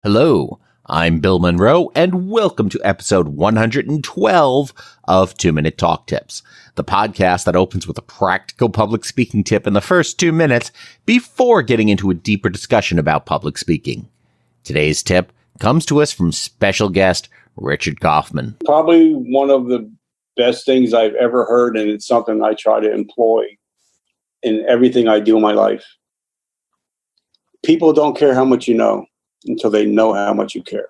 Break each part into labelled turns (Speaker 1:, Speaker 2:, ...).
Speaker 1: Hello, I'm Bill Monroe, and welcome to episode 112 of 2-Minute Talk Tips, the podcast that opens with a practical public speaking tip in the first 2 minutes before getting into a deeper discussion about public speaking. Today's tip comes to us from special guest Richard Kauffman.
Speaker 2: Probably one of the best things I've ever heard, and it's something I try to employ in everything I do in my life. People don't care how much you know until they know how much you care.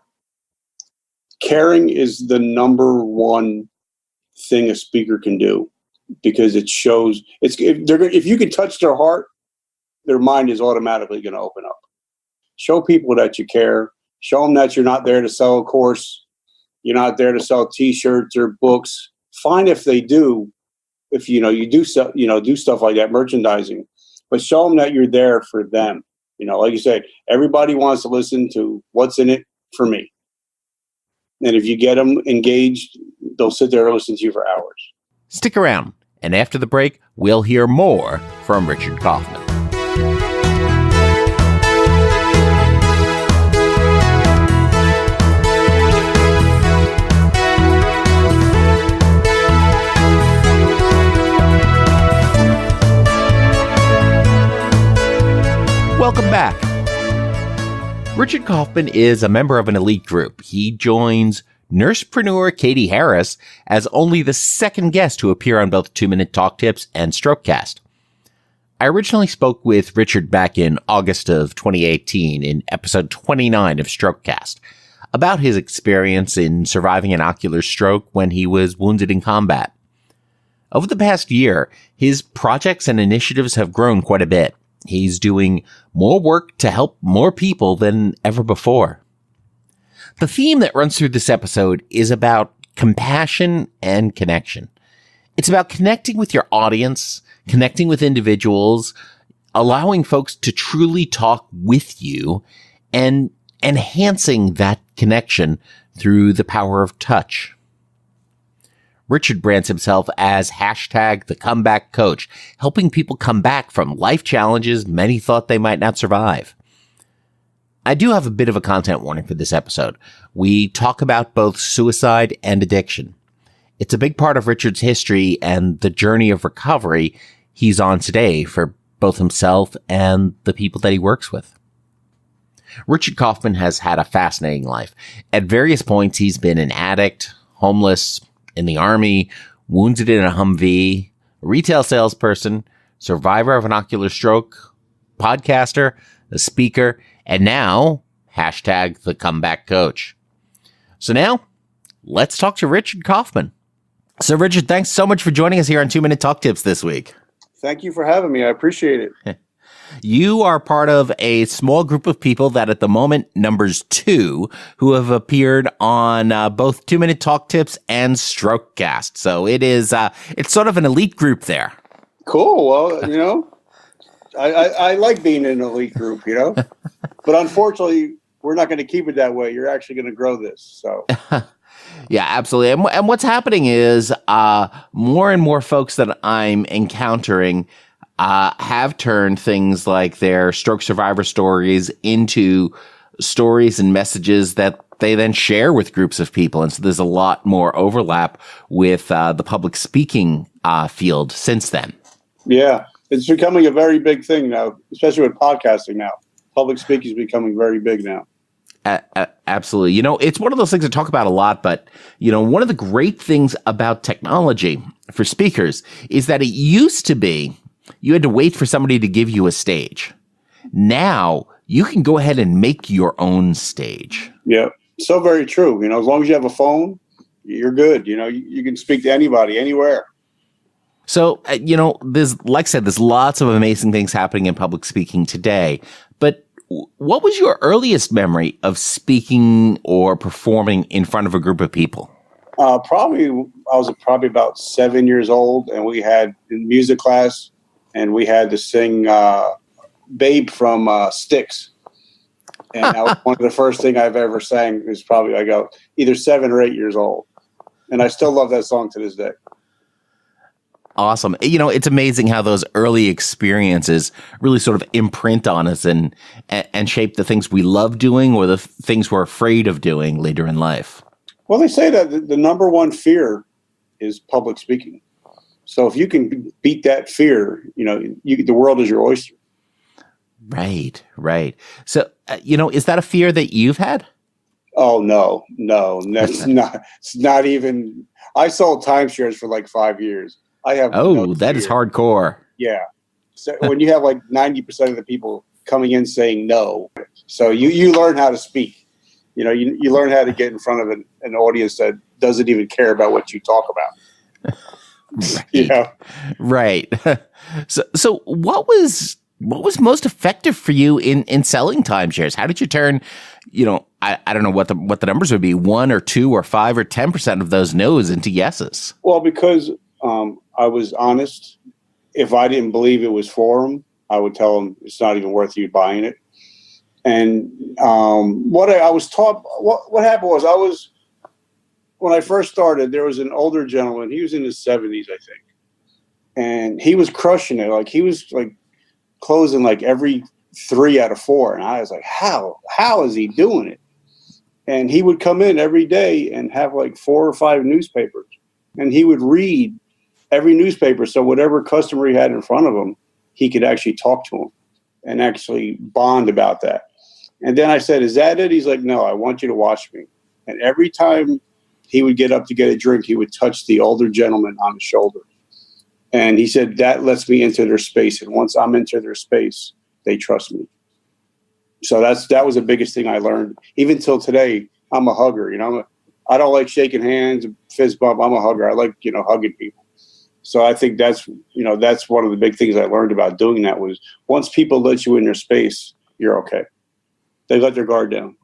Speaker 2: Caring is the number one thing a speaker can do, because it shows if you can touch their heart, their mind is automatically going to open up. Show people that you care. Show them that you're not there to sell a course. You're not there to sell T-shirts or books. Fine if they do, if you do stuff like that, merchandising, but show them that you're there for them. Like you said, everybody wants to listen to what's in it for me. And if you get them engaged, they'll sit there and listen to you for hours.
Speaker 1: Stick around, and after the break, we'll hear more from Richard Kauffman. Welcome back. Richard Kauffman is a member of an elite group. He joins nursepreneur Katie Harris as only the second guest to appear on both 2-Minute Talk Tips and Strokecast. I originally spoke with Richard back in August of 2018 in episode 29 of Strokecast about his experience in surviving an ocular stroke when he was wounded in combat. Over the past year, his projects and initiatives have grown quite a bit. He's doing more work to help more people than ever before. The theme that runs through this episode is about compassion and connection. It's about connecting with your audience, connecting with individuals, allowing folks to truly talk with you, and enhancing that connection through the power of touch. Richard brands himself as #the comeback coach, helping people come back from life challenges many thought they might not survive. I do have a bit of a content warning for this episode. We talk about both suicide and addiction. It's a big part of Richard's history and the journey of recovery he's on today for both himself and the people that he works with. Richard Kauffman has had a fascinating life. At various points, he's been an addict, homeless, in the Army, wounded in a Humvee, retail salesperson, survivor of an ocular stroke, podcaster, a speaker, and now, #the comeback coach. So now, let's talk to Richard Kauffman. So Richard, thanks so much for joining us here on 2-Minute Talk Tips this week.
Speaker 2: Thank you for having me. I appreciate it.
Speaker 1: You are part of a small group of people that at the moment numbers 2 who have appeared on both 2-Minute Talk Tips and Strokecast. So it's sort of an elite group there.
Speaker 2: Cool. Well, I like being in an elite group, but unfortunately we're not going to keep it that way. You're actually going to grow this. So.
Speaker 1: Yeah, absolutely. And what's happening is more and more folks that I'm encountering have turned things like their stroke survivor stories into stories and messages that they then share with groups of people. And so there's a lot more overlap with the public speaking field since then. Yeah,
Speaker 2: it's becoming a very big thing now, especially with podcasting now. Public speaking is becoming very big now.
Speaker 1: Absolutely. It's one of those things I talk about a lot, but, one of the great things about technology for speakers is that it used to be you had to wait for somebody to give you a stage. Now you can go ahead and make your own stage.
Speaker 2: Yeah, so very true. As long as you have a phone, you're good. You can speak to anybody, anywhere.
Speaker 1: So, there's lots of amazing things happening in public speaking today. But what was your earliest memory of speaking or performing in front of a group of people?
Speaker 2: I was probably about 7 years old, and we had in music class, and we had to sing Babe from Styx. And that was one of the first thing I've ever sang. It was probably, either 7 or 8 years old. And I still love that song to this day.
Speaker 1: Awesome. It's amazing how those early experiences really sort of imprint on us and shape the things we love doing or the things we're afraid of doing later in life.
Speaker 2: Well, they say that the number one fear is public speaking. So if you can beat that fear, the world is your oyster.
Speaker 1: Right. So, is that a fear that you've had?
Speaker 2: Oh, no, that's it's not even. I sold timeshares for like 5 years. I have.
Speaker 1: Oh, that is hardcore.
Speaker 2: Yeah. So when you have like 90% of the people coming in saying no, so you learn how to speak. You learn how to get in front of an audience that doesn't even care about what you talk about.
Speaker 1: Right. So what was most effective for you in selling timeshares? How did you turn, I don't know what the numbers would be, 1 or 2 or 5 or 10% of those no's into yeses?
Speaker 2: Well, because I was honest. If I didn't believe it was for them, I would tell them it's not even worth you buying it. And what I was taught, what happened was when I first started, there was an older gentleman. He was in his 70s, I think. And he was crushing it. Like he was like closing like every 3 out of 4. And I was like, how is he doing it? And he would come in every day and have like 4 or 5 newspapers. And he would read every newspaper. So whatever customer he had in front of him, he could actually talk to him and actually bond about that. And then I said, is that it? He's like, no, I want you to watch me. And every time he would get up to get a drink, he would touch the older gentleman on the shoulder. And he said, that lets me into their space. And once I'm into their space, they trust me. So that was the biggest thing I learned. Even till today, I'm a hugger. I don't like shaking hands, fist bump. I'm a hugger. I like, hugging people. So I think that's one of the big things I learned about doing that was once people let you in their space, you're okay. They let their guard down.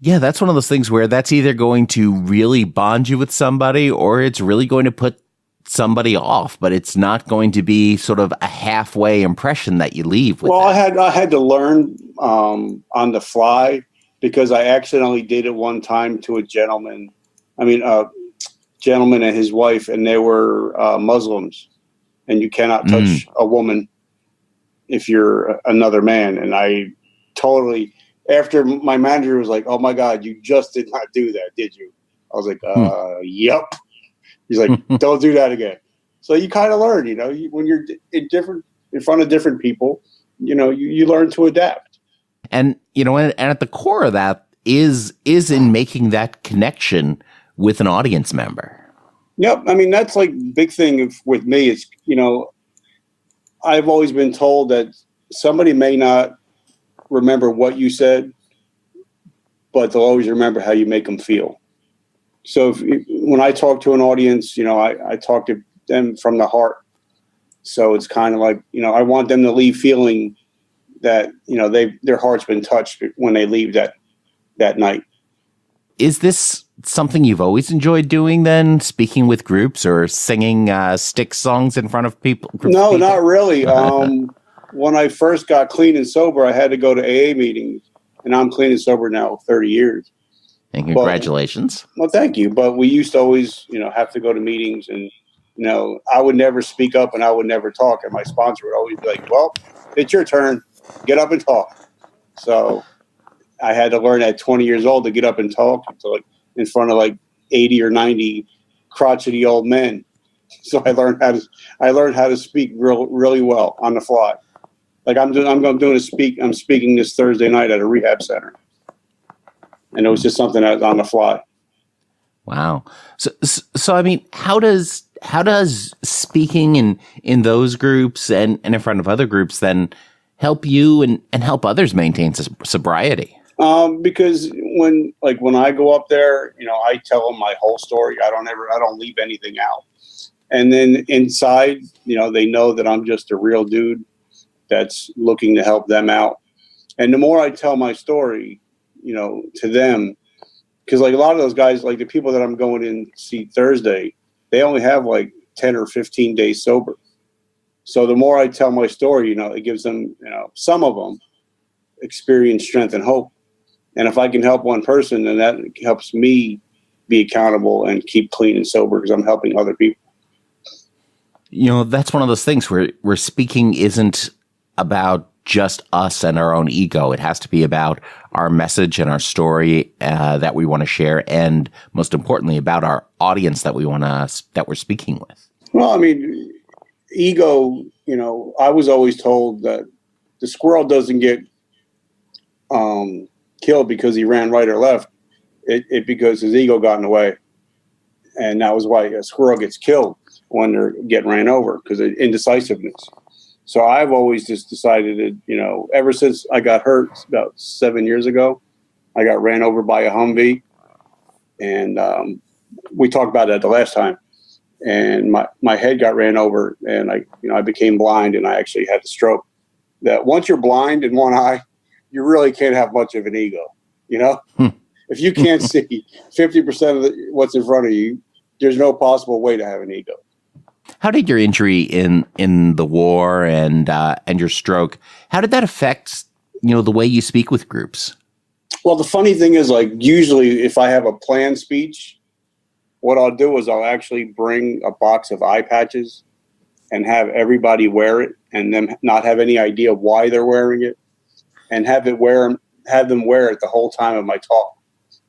Speaker 1: Yeah, that's one of those things where that's either going to really bond you with somebody or it's really going to put somebody off, but it's not going to be sort of a halfway impression that you leave with. Well,
Speaker 2: I had to learn on the fly because I accidentally did it one time to a gentleman. Gentleman and his wife, and they were Muslims, and you cannot touch a woman if you're another man. And I totally, after my manager was like, oh my God, you just did not do that, did you? I was like, yep. He's like, don't do that again. So you kind of learn, when you're in front of different people, you learn to adapt.
Speaker 1: And, and at the core of that is in making that connection with an audience member.
Speaker 2: Yep. That's like big thing with me. It's, I've always been told that somebody may not remember what you said, but they'll always remember how you make them feel. So when I talk to an audience, I talk to them from the heart. So it's kind of like, I want them to leave feeling that, their heart's been touched when they leave that night. Is this something you've always enjoyed doing then, speaking with groups or singing stick songs in front of people? No, not really. When I first got clean and sober, I had to go to AA meetings, and I'm clean and sober now 30 years. And congratulations. Well, thank you. But we used to always, have to go to meetings, and, I would never speak up and I would never talk. And my sponsor would always be like, well, it's your turn. Get up and talk. So I had to learn at 20 years old to get up and talk in front of 80 or 90 crotchety old men. So I learned how to speak really well on the fly. I'm speaking this Thursday night at a rehab center. And it was just something that was on the fly. Wow. So how does speaking in those groups and in front of other groups then help you and help others maintain sobriety? Because when I go up there, I tell them my whole story. I don't leave anything out. And then inside, they know that I'm just a real dude that's looking to help them out. And the more I tell my story, to them, because a lot of those guys, the people that I'm going in to see Thursday, they only have 10 or 15 days sober. So the more I tell my story, it gives them, some of them experience, strength, and hope. And if I can help one person, then that helps me be accountable and keep clean and sober because I'm helping other people.
Speaker 1: That's one of those things where speaking isn't about just us and our own ego. It has to be about our message and our story that we want to share, and most importantly, about our audience that we're speaking with.
Speaker 2: Well, I mean, ego. I was always told that the squirrel doesn't get killed because he ran right or left. It because his ego got in the way, and that was why a squirrel gets killed when they're getting ran over, because of indecisiveness. So I've always just decided that, ever since I got hurt about 7 years ago, I got ran over by a Humvee, and we talked about that the last time. And my head got ran over, and I became blind, and I actually had a stroke. That once you're blind in one eye, you really can't have much of an ego, If you can't see 50% of what's in front of you, there's no possible way to have an ego.
Speaker 1: How did your injury in the war and your stroke, how did that affect, the way you speak with groups?
Speaker 2: Well, the funny thing is, usually if I have a planned speech, what I'll do is I'll actually bring a box of eye patches and have everybody wear it, and them not have any idea why they're wearing it, and have them wear it the whole time of my talk.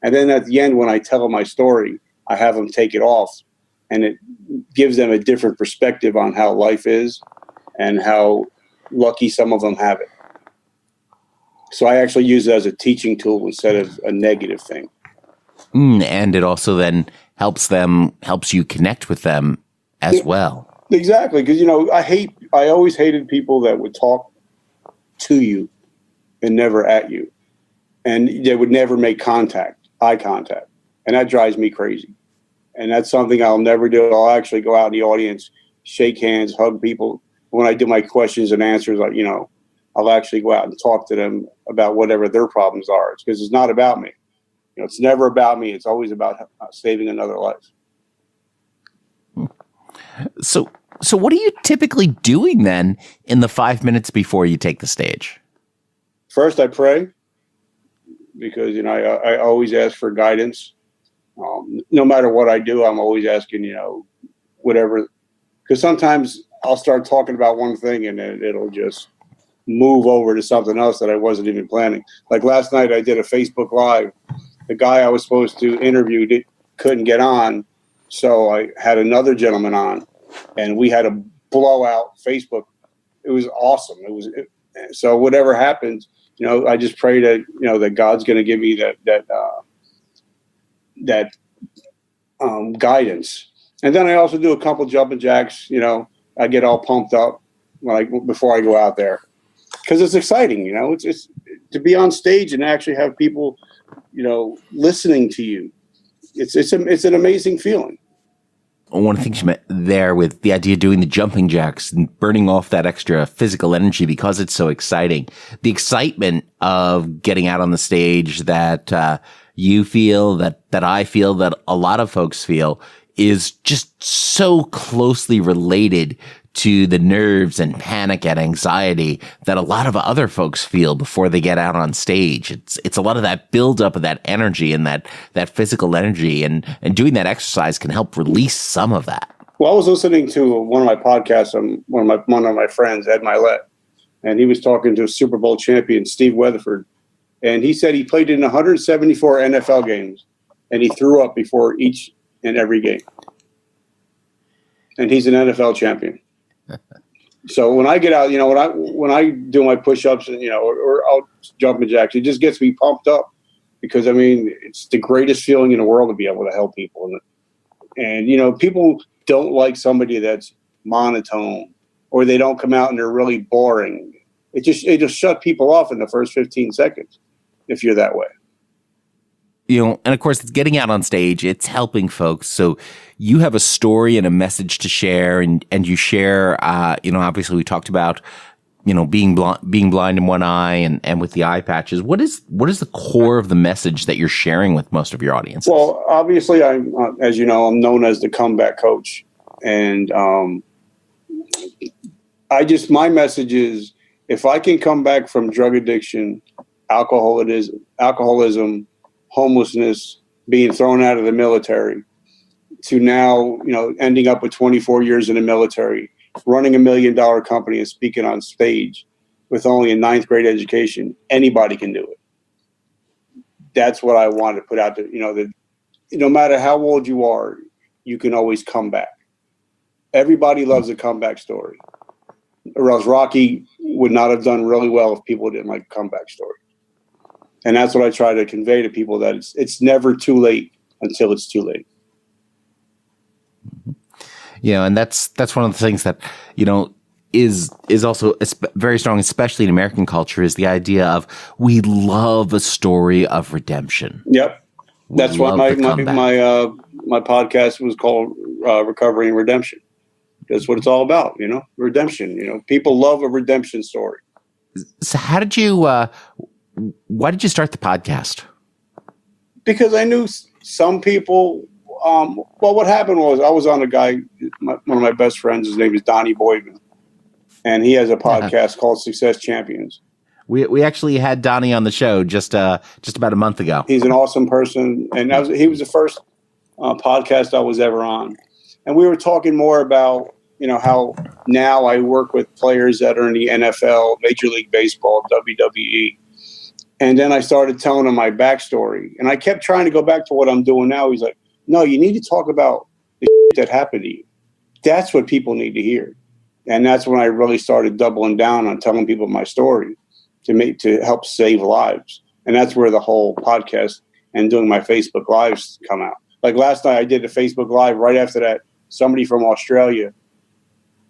Speaker 2: And then at the end, when I tell them my story, I have them take it off, and it gives them a different perspective on how life is and how lucky some of them have it. So I actually use it as a teaching tool instead of a negative thing.
Speaker 1: And it also then helps you connect with them as well.
Speaker 2: Exactly. Because, I always hated people that would talk to you and never at you. And they would never make eye contact. And that drives me crazy. And that's something I'll never do. I'll actually go out in the audience, shake hands, hug people. When I do my questions and answers, I'll actually go out and talk to them about whatever their problems are. Because it's not about me. It's never about me. It's always about saving another life.
Speaker 1: So what are you typically doing then in the 5 minutes before you take the stage?
Speaker 2: First, I pray, because, I always ask for guidance. No matter what I do, I'm always asking, whatever, because sometimes I'll start talking about one thing and then it'll just move over to something else that I wasn't even planning. Like last night, I did a Facebook Live. The guy I was supposed to interview couldn't get on, so I had another gentleman on, and we had a blowout Facebook. It was awesome. So whatever happens, I just pray that that God's going to give me that guidance. And then I also do a couple jumping jacks. I get all pumped up before I go out there, because it's exciting. It's to be on stage and actually have people listening to you. It's an amazing feeling.
Speaker 1: One of the things you meant there with the idea of doing the jumping jacks and burning off that extra physical energy because it's so exciting. The excitement of getting out on the stage that you feel, that I feel, that a lot of folks feel, is just so closely related to the nerves and panic and anxiety that a lot of other folks feel before they get out on stage. It's a lot of that buildup of that energy and that physical energy, and doing that exercise can help release some of that.
Speaker 2: Well, I was listening to one of my podcasts on one of my friends, Ed Milet, and he was talking to a Super Bowl champion, Steve Weatherford, and he said he played in 174 NFL games, and he threw up before each and every game. And he's an NFL champion. So when I get out, when I do my push-ups and or I'll jumping jacks, it just gets me pumped up, because it's the greatest feeling in the world to be able to help people. And people don't like somebody that's monotone, or they don't come out and they're really boring. It just shut people off in the first 15 seconds if you're that way.
Speaker 1: And of course, it's getting out on stage. It's helping folks. So you have a story and a message to share, and you share. Obviously, we talked about being blind in one eye and with the eye patches. What is the core of the message that you're sharing with most of your audiences?
Speaker 2: Well, obviously, I'm as you know, I'm known as the comeback coach, and my message is, if I can come back from drug addiction, alcoholism, homelessness, being thrown out of the military, to now, ending up with 24 years in the military running $1 million company and speaking on stage with only a 9th grade education. Anybody can do it. That's what I wanted to put out there. That no matter how old you are, you can always come back. Everybody loves a comeback story, or else Rocky would not have done really well if people didn't like a comeback story. And that's what I try to convey to people, that it's never too late until it's too late.
Speaker 1: And that's one of the things that, is also very strong, especially in American culture, is the idea of we love a story of redemption.
Speaker 2: Yep. That's why my podcast was called Recovery and Redemption. That's what it's all about, redemption. People love a redemption story.
Speaker 1: So why did you start the podcast?
Speaker 2: Because I knew some people. What happened was I was on a guy, one of my best friends, his name is Donnie Boydman, and he has a podcast called Success Champions.
Speaker 1: We actually had Donnie on the show just about a month ago.
Speaker 2: He's an awesome person, and he was the first podcast I was ever on. And we were talking more about, how now I work with players that are in the NFL, Major League Baseball, WWE. And then I started telling him my backstory. And I kept trying to go back to what I'm doing now. He's like, no, you need to talk about the that happened to you. That's what people need to hear. And that's when I really started doubling down on telling people my story to help save lives. And that's where the whole podcast and doing my Facebook Lives come out. Like last night I did a Facebook Live. Right after that, somebody from Australia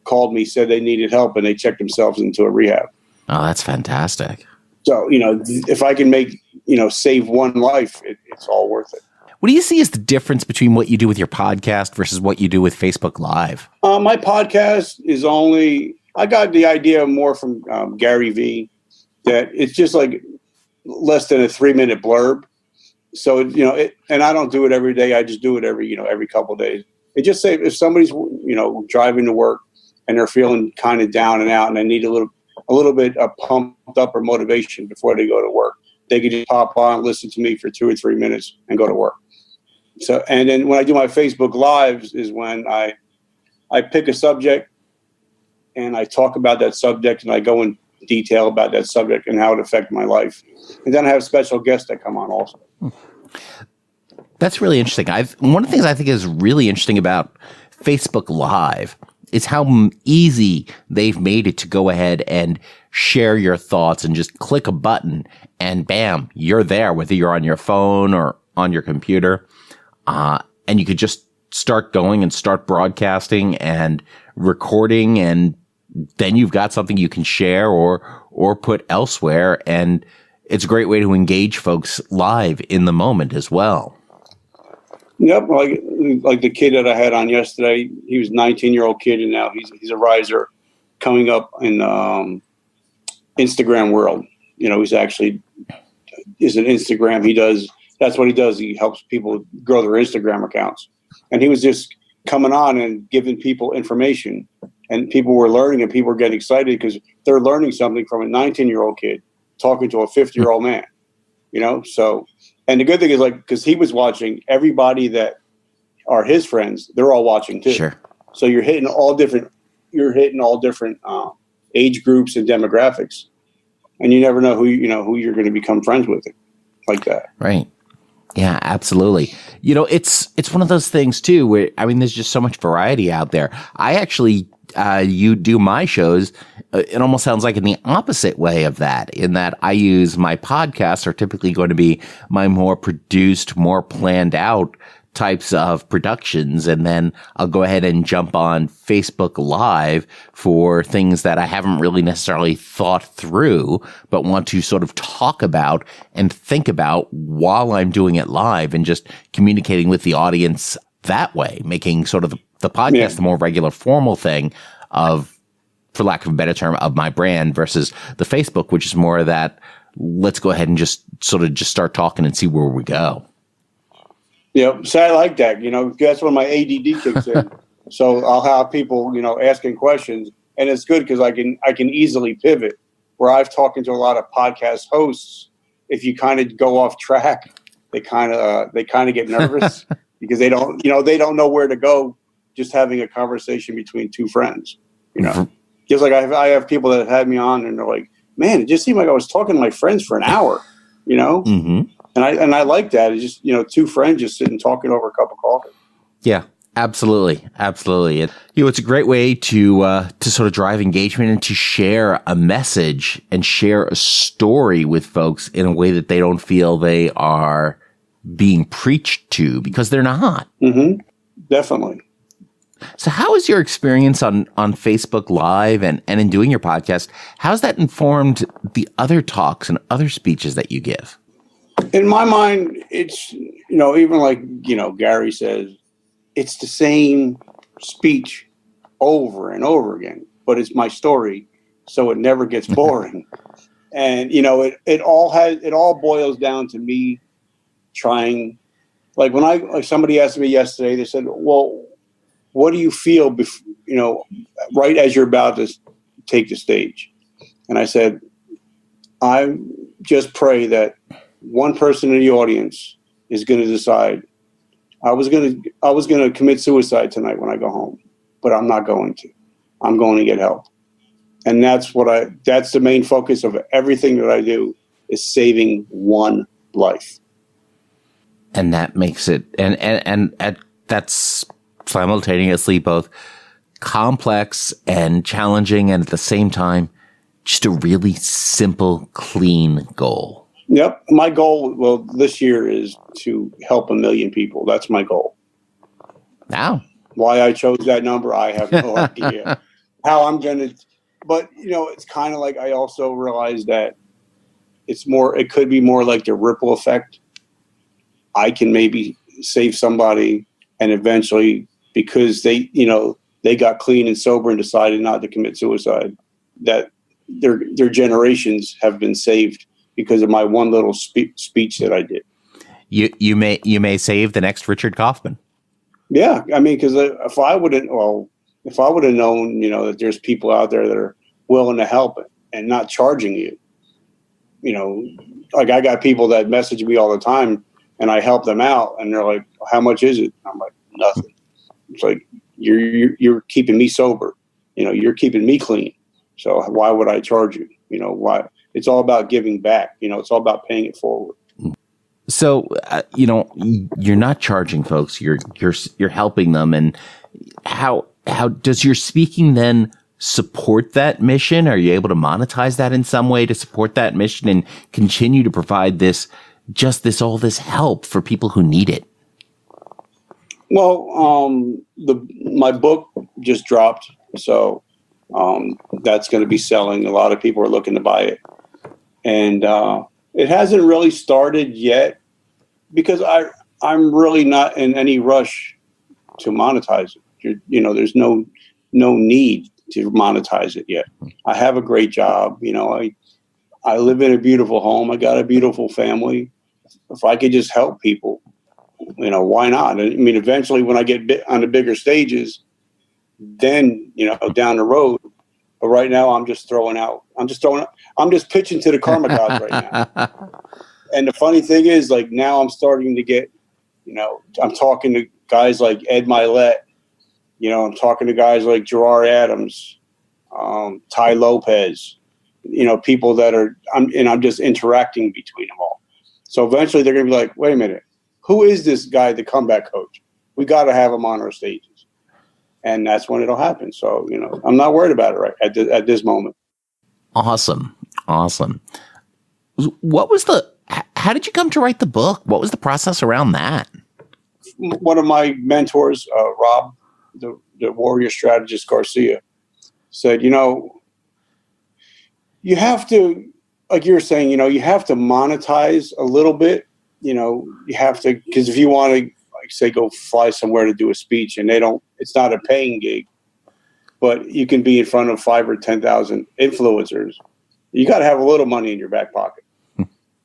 Speaker 2: called me, said they needed help, and they checked themselves into a rehab.
Speaker 1: Oh, that's fantastic.
Speaker 2: So, if I can make, save one life, it's all worth it.
Speaker 1: What do you see as the difference between what you do with your podcast versus what you do with Facebook Live?
Speaker 2: My podcast is I got the idea more from Gary Vee, that it's just like less than a 3-minute blurb. So, and I don't do it every day. I just do it every couple of days. It just say if somebody's, driving to work and they're feeling kind of down and out and they need a little bit of pumped up or motivation before they go to work, they could just pop on, listen to me for 2 or 3 minutes and go to work. So, and then when I do my Facebook Lives is when I pick a subject and I talk about that subject and I go in detail about that subject and how it affected my life. And then I have special guests that come on also.
Speaker 1: That's really interesting. One of the things I think is really interesting about Facebook Live is how easy they've made it to go ahead and share your thoughts and just click a button and bam, you're there, whether you're on your phone or on your computer. And you could just start going and start broadcasting and recording, and then you've got something you can share or put elsewhere. And it's a great way to engage folks live in the moment as well.
Speaker 2: Yep, like the kid that I had on yesterday, he was a 19-year-old kid, and now he's a riser coming up in Instagram world. He's actually is an Instagram. That's what he does. He helps people grow their Instagram accounts. And he was just coming on and giving people information, and people were learning, and people were getting excited because they're learning something from a 19-year-old kid talking to a 50-year-old man. So. And the good thing is, because he was watching, everybody that are his friends, they're all watching too.
Speaker 1: Sure.
Speaker 2: So you're hitting all different age groups and demographics, and you never know who you're going to become friends with, like that.
Speaker 1: Right. Yeah, absolutely. It's one of those things too, where, there's just so much variety out there. I actually, you do my shows. It almost sounds like in the opposite way of that, in that I use my podcasts are typically going to be my more produced, more planned out types of productions. And then I'll go ahead and jump on Facebook Live for things that I haven't really necessarily thought through, but want to sort of talk about and think about while I'm doing it live, and just communicating with the audience that way, making sort of the podcast the more regular, formal thing of, for lack of a better term, of my brand, versus the Facebook, which is more of that, let's go ahead and just start talking and see where we go.
Speaker 2: So I like that. That's when my ADD kicks in. So I'll have people, asking questions, and it's good because I can easily pivot. Where I've talked to a lot of podcast hosts, if you kind of go off track, they kind of get nervous because they don't know where to go. Just having a conversation between two friends. you know. Just like I have people that have had me on and they're like, man, it just seemed like I was talking to my friends for an hour, you know?
Speaker 1: Mm-hmm.
Speaker 2: And I like that. It's just, you know, two friends just sitting talking over a cup of coffee.
Speaker 1: Yeah, absolutely. Absolutely. It's a great way to sort of drive engagement and to share a message and share a story with folks in a way that they don't feel they are being preached to, because they're not.
Speaker 2: Mm-hmm. Definitely.
Speaker 1: So how is your experience on Facebook Live and in doing your podcast? How's that informed the other talks and other speeches that you give?
Speaker 2: In my mind, it's, you know, even like, you know, Gary says, it's the same speech over and over again, but it's my story, so it never gets boring. And, you know, it all boils down to me trying, like like somebody asked me yesterday, they said, well, what do you feel, you know, right as you're about to take the stage? And I said, I just pray that one person in the audience is going to decide, I was going to commit suicide tonight when I go home, but I'm not going to. I'm going to get help. And that's the main focus of everything that I do, is saving one life.
Speaker 1: And that makes it, and that's simultaneously both complex and challenging, and at the same time, just a really simple, clean goal.
Speaker 2: Yep. My goal, well, this year is to help 1 million people. That's my goal.
Speaker 1: Wow.
Speaker 2: Why I chose that number, I have no idea. How I'm going to, but, you know, it's kind of like I also realized that it could be more like the ripple effect. I can maybe save somebody, and eventually, because they got clean and sober and decided not to commit suicide, that their generations have been saved because of my one little speech that I did.
Speaker 1: You may save the next Richard Kauffman.
Speaker 2: Yeah, I mean, because if I would have known, you know, that there's people out there that are willing to help and not charging you, you know, like I got people that message me all the time, and I help them out, and they're like, "How much is it?" I'm like, "Nothing." It's like, you're keeping me sober, you know, you're keeping me clean. So why would I charge you? You know, why? It's all about giving back. You know, it's all about paying it forward.
Speaker 1: So, you know, you're not charging folks, you're helping them. And how does your speaking then support that mission? Are you able to monetize that in some way to support that mission and continue to provide all this help for people who need it?
Speaker 2: Well, my book just dropped, so that's going to be selling. A lot of people are looking to buy it, and it hasn't really started yet because I'm really not in any rush to monetize it. You know, there's no need to monetize it yet. I have a great job. You know, I live in a beautiful home. I got a beautiful family. If I could just help people, you know, why not? I mean, eventually when I get on the bigger stages, then, you know, down the road. But right now I'm just pitching to the karma gods right now. And the funny thing is, like, now I'm starting to get, you know, I'm talking to guys like Ed Milet, you know, I'm talking to guys like Gerard Adams, Ty Lopez, you know, people that I'm just interacting between them all. So eventually they're going to be like, wait a minute, who is this guy, the comeback coach? We got to have him on our stages. And that's when it'll happen. So, you know, I'm not worried about it right at this moment.
Speaker 1: Awesome. How did you come to write the book? What was the process around that?
Speaker 2: One of my mentors, Rob, the warrior strategist Garcia, said, you know, you have to, like you're saying, you know, you have to monetize a little bit. You know, you have to, because if you want to, like, say, go fly somewhere to do a speech and it's not a paying gig, but you can be in front of 5,000 or 10,000 influencers. You got to have a little money in your back pocket.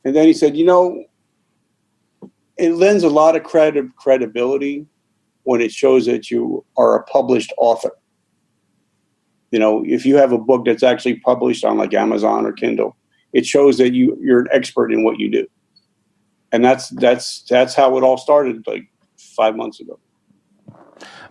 Speaker 2: And then he said, you know, it lends a lot of credibility when it shows that you are a published author. You know, if you have a book that's actually published on like Amazon or Kindle, it shows that you're an expert in what you do. And that's how it all started, like 5 months ago.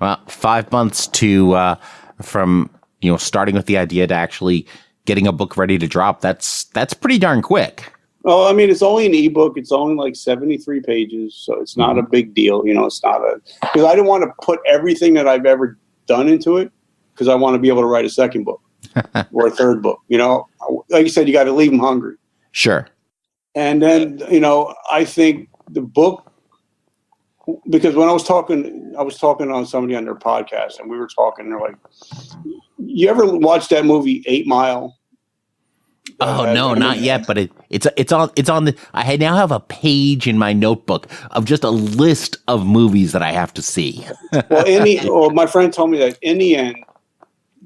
Speaker 1: Well, 5 months to from starting with the idea to actually getting a book ready to drop, that's pretty darn quick.
Speaker 2: Well, I mean, it's only an ebook. It's only like 73 pages, so it's not a big deal. It's not because I didn't want to put everything that I've ever done into it, because I want to be able to write a second book or a third book. Like you said, you got to leave them hungry.
Speaker 1: Sure.
Speaker 2: And then, I think the book, because when I was talking on somebody on their podcast, and we were talking, they're like, you ever watch that movie 8 Mile?
Speaker 1: Oh no, not yet. But it's on the. I now have a page in my notebook of just a list of movies that I have to see.
Speaker 2: Well, my friend told me that in the end,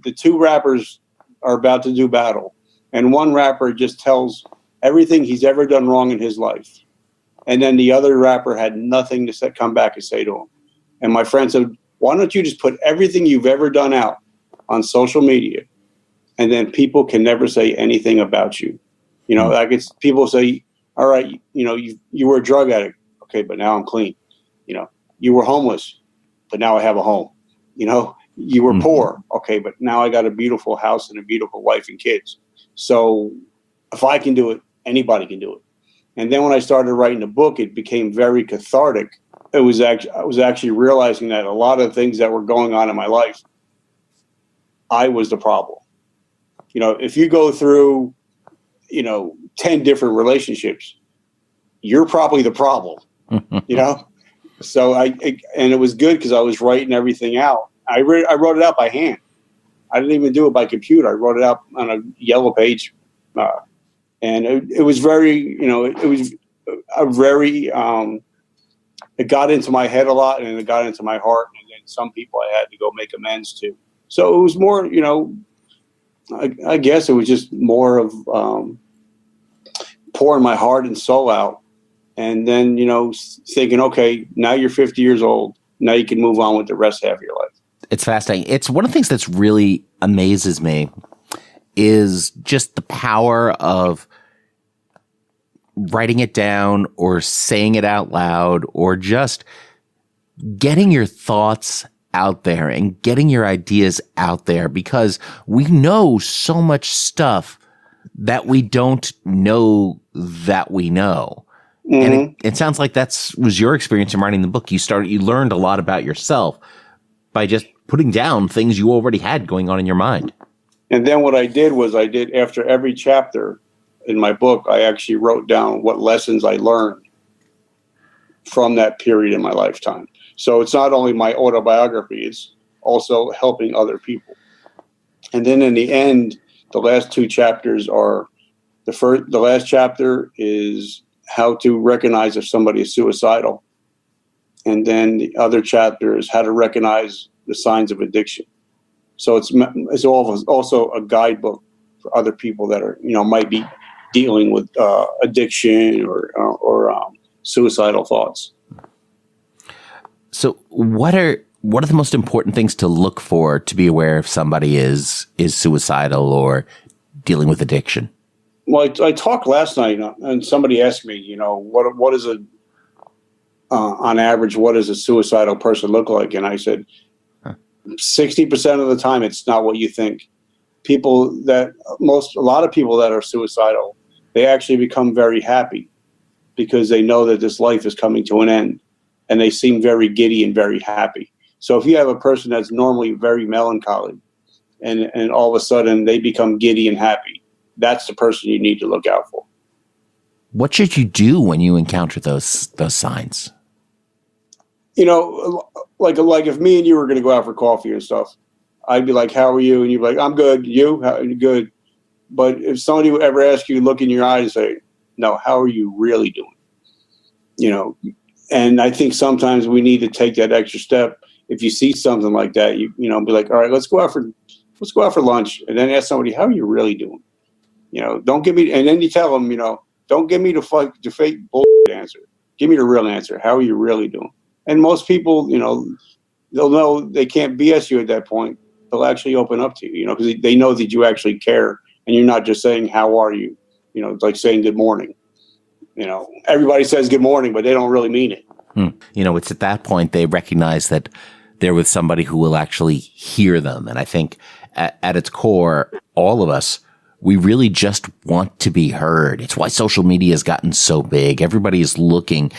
Speaker 2: the 2 rappers are about to do battle, and one rapper just tells everything he's ever done wrong in his life, and then the other rapper had nothing to come back and say to him. And my friend said, "Why don't you just put everything you've ever done out on social media?" And then people can never say anything about you. Like it's people say, all right, you were a drug addict. Okay, but now I'm clean. You were homeless, but now I have a home. You were poor. Okay, but now I got a beautiful house and a beautiful wife and kids. So if I can do it, anybody can do it. And then when I started writing the book, it became very cathartic. I was actually realizing that a lot of things that were going on in my life, I was the problem. If you go through, 10 different relationships, you're probably the problem, So and it was good because I was writing everything out. I wrote it out by hand. I didn't even do it by computer. I wrote it out on a yellow page. And it was very, it was a very, it got into my head a lot, and it got into my heart. And then some people I had to go make amends to. So it was more, I guess it was just more of pouring my heart and soul out, and then thinking, okay, now you're 50 years old. Now you can move on with the rest of your life.
Speaker 1: It's fascinating. It's one of the things that's really amazes me is just the power of writing it down or saying it out loud or just getting your thoughts out there and getting your ideas out there, because we know so much stuff that we don't know that we know. Mm-hmm. And it sounds like was your experience in writing the book. You learned a lot about yourself by just putting down things you already had going on in your mind.
Speaker 2: And then what I did was after every chapter in my book, I actually wrote down what lessons I learned from that period in my lifetime. So it's not only my autobiography, it's also helping other people. And then in the end, the last 2 chapters are the last chapter is how to recognize if somebody is suicidal. And then the other chapter is how to recognize the signs of addiction. So it's also a guidebook for other people that are, might be dealing with addiction or suicidal thoughts.
Speaker 1: So what are the most important things to look for to be aware if somebody is suicidal or dealing with addiction?
Speaker 2: Well, I talked last night, and somebody asked me, what is on average, what does a suicidal person look like? And I said, 60% of the time, it's not what you think. A lot of people that are suicidal, they actually become very happy because they know that this life is coming to an end, and they seem very giddy and very happy. So if you have a person that's normally very melancholy and all of a sudden they become giddy and happy, that's the person you need to look out for.
Speaker 1: What should you do when you encounter those signs?
Speaker 2: Like if me and you were going to go out for coffee and stuff, I'd be like, how are you? And you'd be like, I'm good. You? How are you? Good. But if somebody would ever ask you, look in your eyes and say, no, how are you really doing? And I think sometimes we need to take that extra step. If you see something like that, you be like, all right, let's go out for lunch, and then ask somebody, how are you really doing? Don't give me, and then you tell them, don't give me the fake bullshit answer. Give me the real answer. How are you really doing? And most people, they'll know they can't BS you at that point. They'll actually open up to you, because they know that you actually care, and you're not just saying, how are you? It's like saying good morning. Everybody says good morning, but they don't really mean it.
Speaker 1: It's at that point they recognize that they're with somebody who will actually hear them. And I think at its core, all of us, we really just want to be heard. It's why social media has gotten so big. Everybody is looking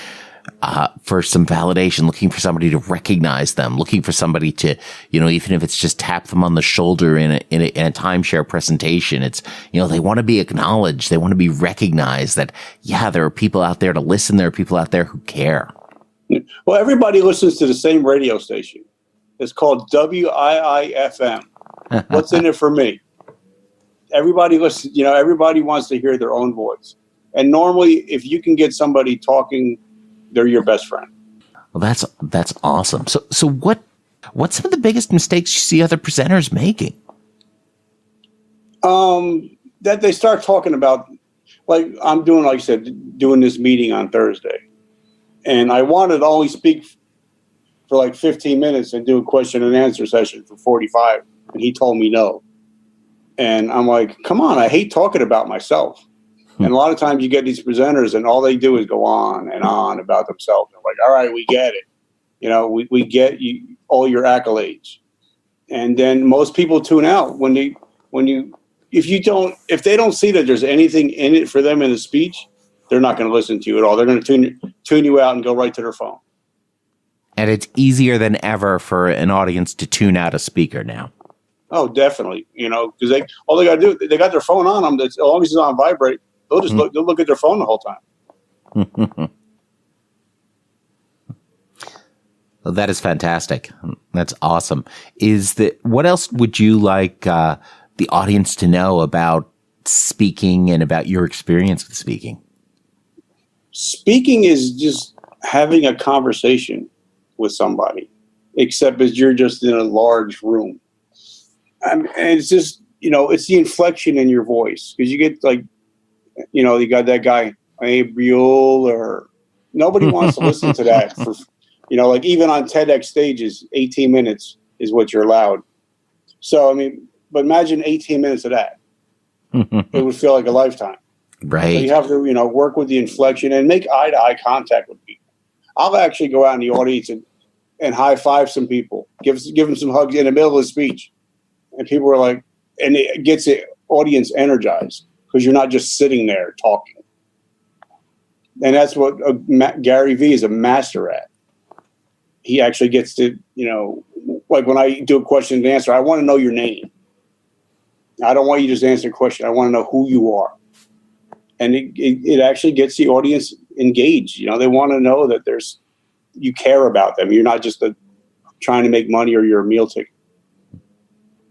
Speaker 1: for some validation, looking for somebody to recognize them, looking for somebody to, even if it's just tap them on the shoulder in a timeshare presentation. It's, they want to be acknowledged. They want to be recognized that, yeah, there are people out there to listen. There are people out there who care.
Speaker 2: Well, everybody listens to the same radio station. It's called WIIFM. What's in it for me? Everybody listens, everybody wants to hear their own voice. And normally, if you can get somebody talking, they're your best friend.
Speaker 1: Well, that's awesome. So what's some of the biggest mistakes you see other presenters making?
Speaker 2: That they start talking about, like I'm doing, like I said, doing this meeting on Thursday. And I wanted to only speak for like 15 minutes and do a question and answer session for 45. And he told me no. And I'm like, come on, I hate talking about myself. And a lot of times you get these presenters and all they do is go on and on about themselves. They're like, all right, we get it. We get you, all your accolades. And then most people tune out if they don't see that there's anything in it for them in the speech, they're not going to listen to you at all. They're going to tune you out and go right to their phone.
Speaker 1: And it's easier than ever for an audience to tune out a speaker now.
Speaker 2: Oh, definitely. Because all they got to do, they got their phone on them. As long as it's on vibrate, they'll just they'll look at their phone the whole time.
Speaker 1: Well, that is fantastic. That's awesome. What else would you like the audience to know about speaking and about your experience with speaking?
Speaker 2: Speaking is just having a conversation with somebody, except as you're just in a large room. And it's just, it's the inflection in your voice. Because you get like, you got that guy, Abriel, or nobody wants to listen to that. For, like even on TEDx stages, 18 minutes is what you're allowed. So, but imagine 18 minutes of that. It would feel like a lifetime.
Speaker 1: Right.
Speaker 2: So you have to, work with the inflection and make eye-to-eye contact with people. I'll actually go out in the audience and high-five some people, give them some hugs in the middle of the speech. And people are like, and it gets the audience energized because you're not just sitting there talking. And that's what Gary Vee is a master at. He actually gets to, like when I do a question and answer, I want to know your name. I don't want you to just answer a question. I want to know who you are. And it actually gets the audience engaged. They want to know that you care about them. You're not just trying to make money or you're a meal ticket.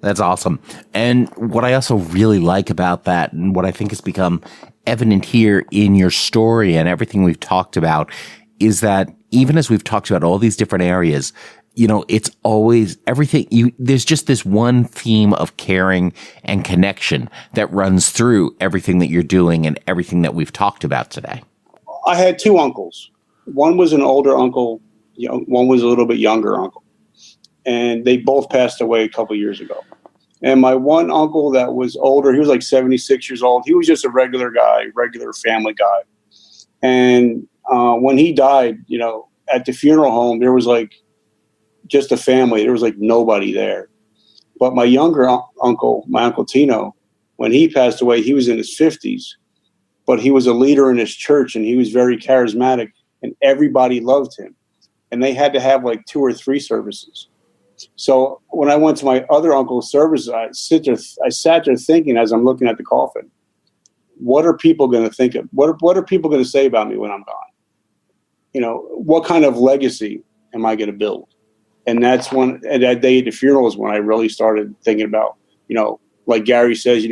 Speaker 1: That's awesome. And what I also really like about that, and what I think has become evident here in your story and everything we've talked about, is that even as we've talked about all these different areas, it's always everything. There's just this one theme of caring and connection that runs through everything that you're doing and everything that we've talked about today.
Speaker 2: I had two uncles. One was an older uncle. One was a little bit younger uncle. And they both passed away a couple years ago. And my one uncle that was older, he was like 76 years old. He was just a regular guy, regular family guy. And when he died, at the funeral home, there was like just a family. There was like nobody there. But my younger uncle, my Uncle Tino, when he passed away, he was in his 50s. But he was a leader in his church, and he was very charismatic, and everybody loved him. And they had to have like 2 or 3 services. So when I went to my other uncle's service, I sat there thinking as I'm looking at the coffin, what are people going to think of? What are people going to say about me when I'm gone? What kind of legacy am I going to build? And that's when, and that day at the funeral is when I really started thinking about, like Gary says,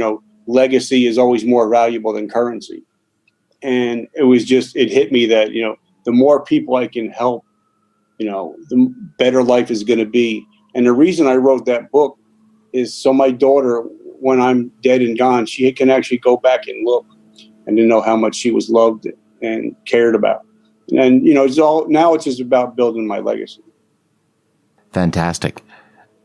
Speaker 2: legacy is always more valuable than currency. And it hit me that, the more people I can help, the better life is going to be. And the reason I wrote that book is so my daughter, when I'm dead and gone, she can actually go back and look and to know how much she was loved and cared about. And, it's just about building my legacy.
Speaker 1: Fantastic.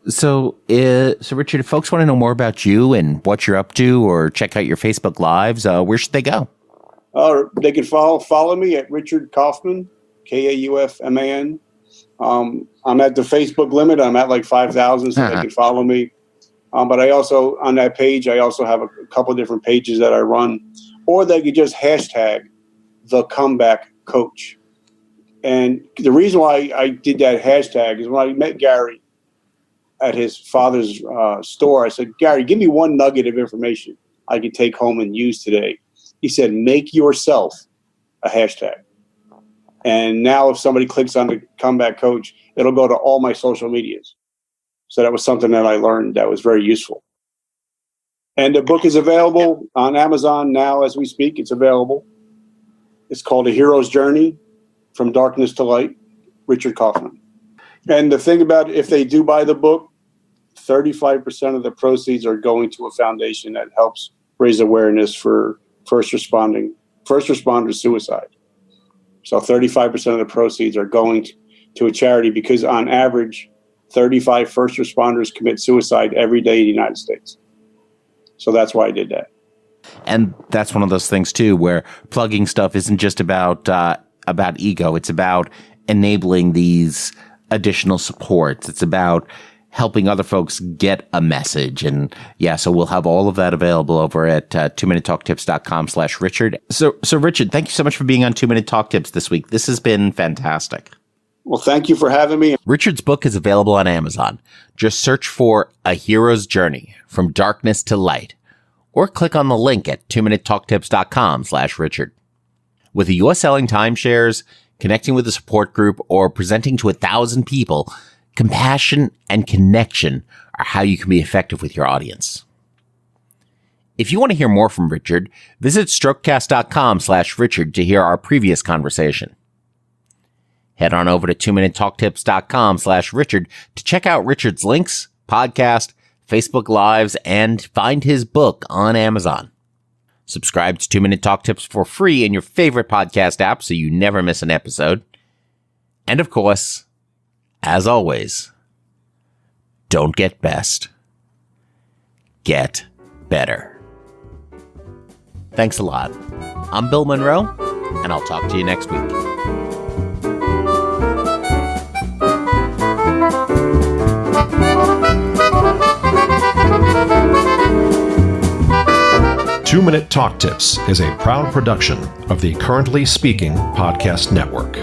Speaker 1: So Richard, if folks want to know more about you and what you're up to or check out your Facebook Lives, where should they go?
Speaker 2: They can follow me at Richard Kauffman, Kaufman. I'm at the Facebook limit. I'm at like 5,000, so they can follow me. But I also, on that page, I also have a couple of different pages that I run, or they could just hashtag the comeback coach. And the reason why I did that hashtag is when I met Gary at his father's store, I said, Gary, give me one nugget of information I can take home and use today. He said, make yourself a hashtag. And now if somebody clicks on the comeback coach, it'll go to all my social medias. So that was something that I learned that was very useful. And the book is available on Amazon now as we speak. It's available. It's called A Hero's Journey from Darkness to Light, Richard Kauffman. And the thing about if they do buy the book, 35% of the proceeds are going to a foundation that helps raise awareness for first responder suicide. So 35% of the proceeds are going to a charity because on average, 35 first responders commit suicide every day in the United States. So that's why I did that.
Speaker 1: And that's one of those things too, where plugging stuff isn't just about ego. It's about enabling these additional supports. It's about helping other folks get a message. And yeah, so we'll have all of that available over at 2minutetalktips.com/Richard. So Richard, thank you so much for being on 2 Minute Talk Tips this week. This has been fantastic.
Speaker 2: Well, thank you for having me.
Speaker 1: Richard's book is available on Amazon. Just search for A Hero's Journey from Darkness to Light, or click on the link at 2minutetalktips.com/Richard. Whether you're selling timeshares, connecting with a support group, or presenting to 1,000 people, compassion and connection are how you can be effective with your audience. If you want to hear more from Richard, visit strokecast.com/Richard to hear our previous conversation. Head on over to 2minutetalktips.com/Richard to check out Richard's links, podcast, Facebook Lives, and find his book on Amazon. Subscribe to 2 Minute Talk Tips for free in your favorite podcast app so you never miss an episode. And of course, as always, don't get best. Get better. Thanks a lot. I'm Bill Monroe, and I'll talk to you next week.
Speaker 3: Two-Minute Talk Tips is a proud production of the Currently Speaking Podcast Network.